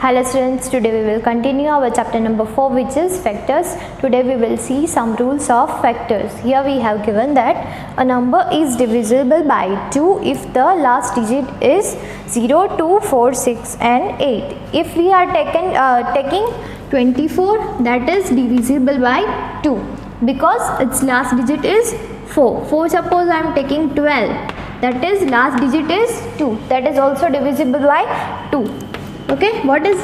Hello students, today we will continue our chapter number 4, which is factors. Today we will see some rules of factors. Here we have given that a number is divisible by 2 if the last digit is 0, 2, 4, 6 and 8. If we are taking 24, that is divisible by 2 because its last digit is 4. For suppose I am taking 12, that is last digit is 2, that is also divisible by 2. Okay, what is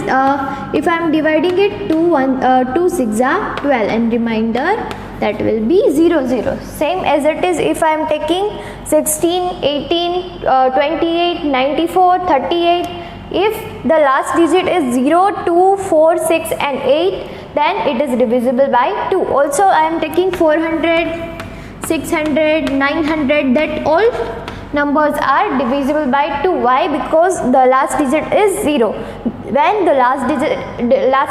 if I am dividing it 2 6 are 12 and remainder that will be 0 0. Same as it is if I am taking 16, 18, 28, 94, 38. If the last digit is 0, 2, 4, 6 and 8, then it is divisible by 2. Also I am taking 400, 600, 900, that all numbers are divisible by 2. Why? Because the last digit is 0. When the last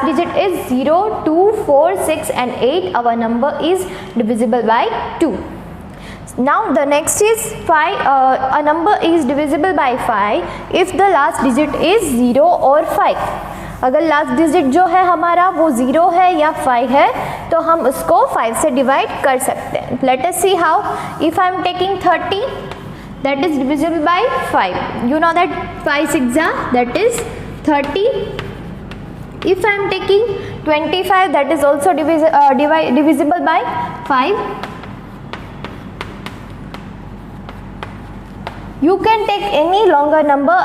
digit is 0, 2, 4, 6 and 8, our number is divisible by 2. Now the next is 5. A number is divisible by 5 if the last digit is 0 or 5. अगर last digit जो है हमारा वो 0 है या 5 है तो हम उसको 5 से डिवाइड कर सकते हैं. Let us see how. If I am taking 30, that is divisible by 5. You know that 5 6 are, that is 30. If I am taking 25, that is also divisible by 5. You can take any longer number.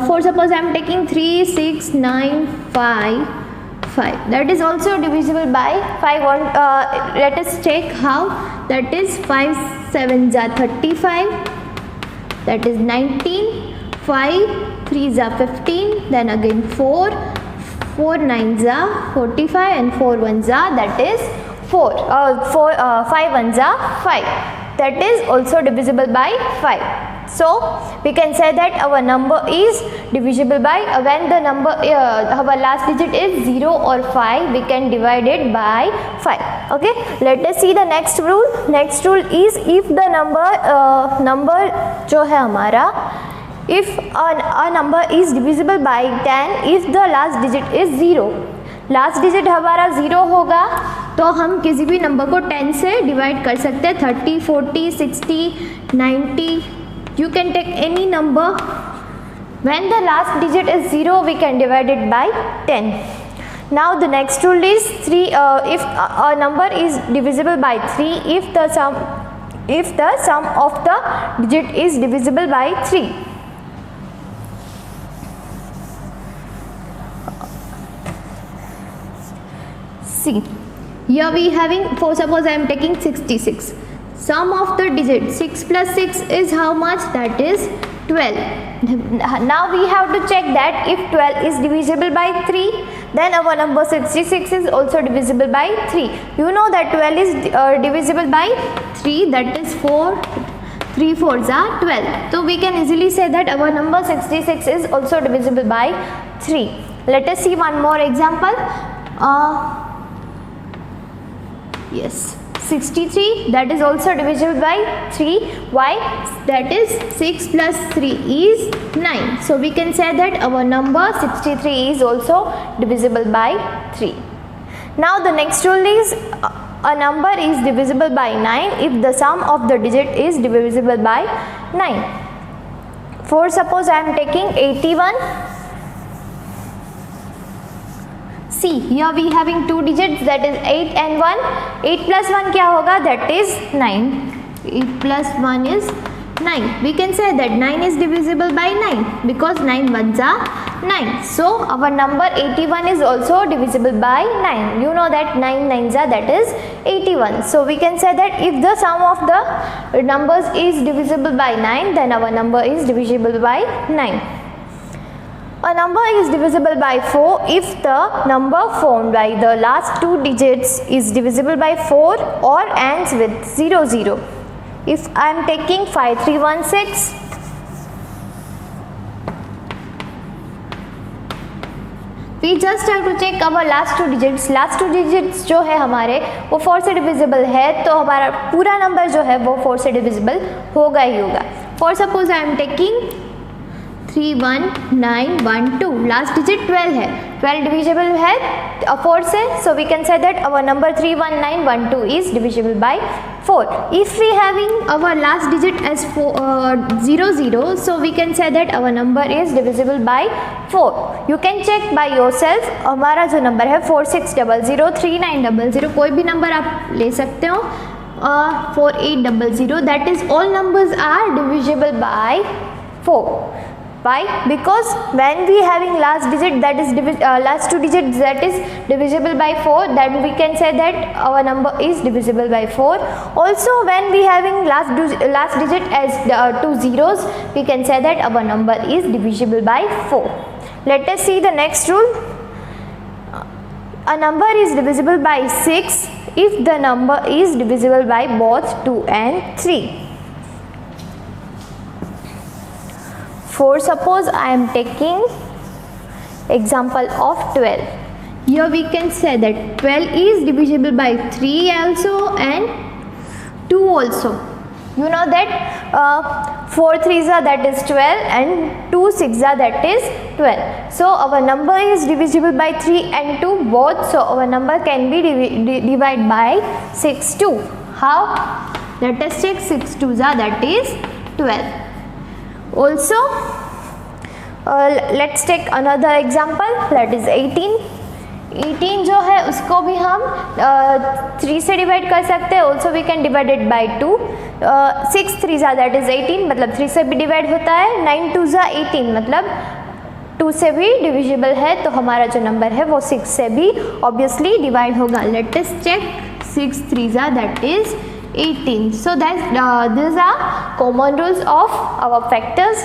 For suppose I am taking 3, 6, 9, 5, 5. That is also divisible by 5. Let us check how. That is 5 7s are 35. That is 19, 5, 3s are 15, then again 4, 4 9s are 45 and 4 1s are, that is 4, 5 1s are 5. That is also divisible by 5. So we can say that our number is divisible by when the number our last digit is 0 or 5, we can divide it by 5. Okay, let us see the next rule. Next rule is if the number जो है हमारा, if a number is divisible by 10 if the last digit is 0. Last digit हमारा 0 होगा तो हम किसी भी number को 10 से डिवाइड कर सकते हैं. 30, 40, 60, 90. You can take any number. When the last digit is 0, we can divide it by 10. Now the next rule is 3. If a number is divisible by 3, if the sum of the digit is divisible by 3. See, here we having, for suppose I am taking 66. Sum of the digit 6 plus 6 is how much? That is 12. Now we have to check that if 12 is divisible by 3, then our number 66 is also divisible by 3. You know that 12 is divisible by 3, that is 4, 3 4s are 12. So we can easily say that our number 66 is also divisible by 3. Let us see one more example. Yes, 63, that is also divisible by 3. Why? That is 6 plus 3 is 9. So we can say that our number 63 is also divisible by 3. Now the next rule is a number is divisible by 9 if the sum of the digit is divisible by 9. For suppose I am taking 81. See, here we having two digits, that is 8 and 1. 8 plus 1 क्या होगा? That is 9. 8 plus 1 is 9. We can say that 9 is divisible by 9 because 9 1s are 9. So our number 81 is also divisible by 9. You know that 9 9s are, that is 81. So we can say that if the sum of the numbers is divisible by 9, then our number is divisible by 9. A number is divisible by 4 if the number formed by the last two digits is divisible by 4 or ends with 0 0. If I am taking 5316, we just have to check our last two digits. Last two digits जो है हमारे वो 4 से divisible है तो हमारा पूरा number जो है वो 4 से divisible होगा ही होगा. For suppose I am taking 31912, last digit 12 है, 12 डिविजिबल है 4 से, so we can say that our number 31912 is divisible by 4. If we having our last digit as 00, so we can say that our number is divisible by 4. You can check by yourself. हमारा जो number है 4600 3900, कोई भी number आप ले सकते हो, 4800, that is all numbers are divisible by 4. Why? Because when we having last digit, that is last two digits, that is divisible by 4, then we can say that our number is divisible by 4. Also when we having last digit as 2 zeros, we can say that our number is divisible by 4. Let us see the next rule. A number is divisible by 6 if the number is divisible by both 2 and 3. For suppose I am taking example of 12. Here we can say that 12 is divisible by 3 also and 2 also. You know that 4 3s are, that is 12, and 2 6s are, that is 12. So our number is divisible by 3 and 2 both. So our number can be divided by 6 too. How? Let us check. 6 2s are, that is 12. Also let's take another example, that is 18. 18 जो है उसको भी हम 3 से divide कर सकते हैं. Also we can divided by 2. 6 3 that is 18, मतलब 3 से भी डिवाइड होता है. 9 2 18, मतलब 2 से भी डिविजिबल है. तो हमारा जो नंबर है वो 6 से भी ऑब्वियसली डिवाइड होगा. Let us check. 6 3 that is 18. So that these are common rules of our factors.